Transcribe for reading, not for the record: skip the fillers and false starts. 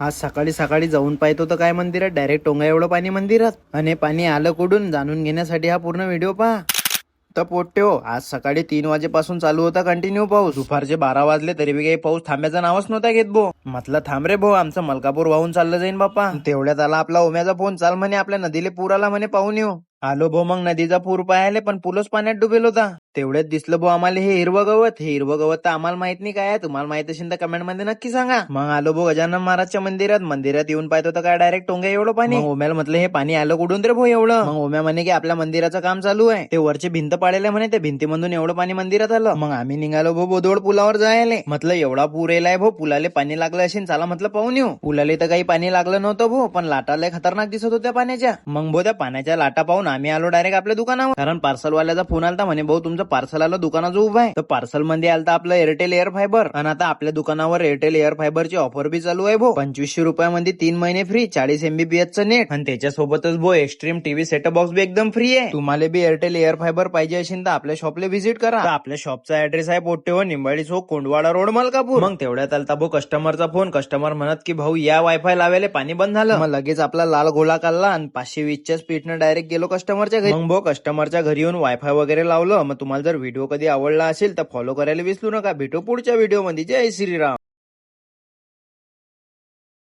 आज सकाळी सकाळी जाऊन पाहतो तर काय मंदिरात डायरेक्ट टोंगा एवढं पाणी मंदिरात. आणि पाणी आलं कुठून जाणून घेण्यासाठी हा पूर्ण व्हिडिओ पहा. तर पोट्ट्यो, आज सकाळी 3 वाजेपासून चालू होता कंटिन्यू पाऊस. दुपारचे 12 वाजले तरी बी काही पाऊस थांब्याचा नावच नव्हता घेत भो. म्हटलं थांब रे भो, आमचं मलकापूर वाहून चाललं जाईन बाप्पा. तेवढ्यात आला आपला ओम्याचा फोन, चाल म्हणे आपल्या नदीले पूर आला म्हणे, पाहून येऊ. आलो भो मग नदीचा पूर पाहायले, पण पूलच पाण्यात डुबेल होता. तेवढ्यात दिसलं भो आम्हाला हे हिरवं गवत. हे हिरवं गवत तर आम्हाला माहित नाही काय आहे, तुम्हाला माहित असेल तर कमेंट मध्ये नक्की सांगा. मग आलो भो गजानन महाराजच्या मंदिरात येऊन पाहतो तर काय डायरेक्ट टोंगे एवढं पाणी. मग ओम्याला म्हटलं हे पाणी आलं कुठून रे भो एवढं. मग ओम्या म्हणे की आपल्या मंदिराचं काम चालू आहे, ते वरची भिंत पाडेल म्हणे, त्या भिंतीमधून एवढं पाणी मंदिरात आलं. मग आम्ही निघालो भो बोदोड पुलावर जायले. म्हटलं एवढा पूर येलाय भो, पुलाले पाणी लागलं असेल, चला म्हटलं पाहून येऊ. पुलाले तर काही पाणी लागलं नव्हतं भो, पण लाटा लय खतरनाक दिसत होत्या पाण्याच्या. मग भो त्या पाण्याच्या लाटा पाहून आम्ही आलो डायरेक्ट आपल्या दुकानावर. कारण पार्सलवाल्याचा फोन आलता म्हणे, भाऊ तुमचं पार्सल आलं दुकानाचं उभं आहे. तर पार्सल मध्ये आलता आपलं एअरटेल एअर फायबर. आणि आता आपल्या दुकानावर एअरटेल एअर फायबरची ऑफर बी चालू आहे भो. 2500 रुपयामध्ये 3 महिने फ्री, 40 MBPS चं नेट, आणि त्याच्यासोबतच भो एक्स्ट्रीम टीव्ही सेटअप बॉक्स बी एकदम फ्री आहे. तुम्हाला बी एअरटेल एअर फायबर पाहिजे असेल तर आपल्या शॉपला व्हिजिट करा. तर आपल्या शॉपचा ऍड्रेस आहे पोट्टेहो, निंबाळी चौक, कोंडवाडा रोड, मलकापूर. मग तेवढ्यात आलता भो कस्टमरचा फोन. कस्टमर म्हणत की भाऊ या वायफाय लावायला पाणी बंद झालं. मग लगेच आपला लाल गोळा काढला आणि 520च्या स्पीडनं डायरेक्ट गेलो कस्टमरच्या घरी. मग भो कस्टमरच्या घरी येऊन वायफाय वगैरे लावलं. मग तुम्हाला जर व्हिडिओ कधी आवडला असेल तर फॉलो करायला विसरू नका. भेटू पुढच्या व्हिडिओ मध्ये. जय श्रीराम.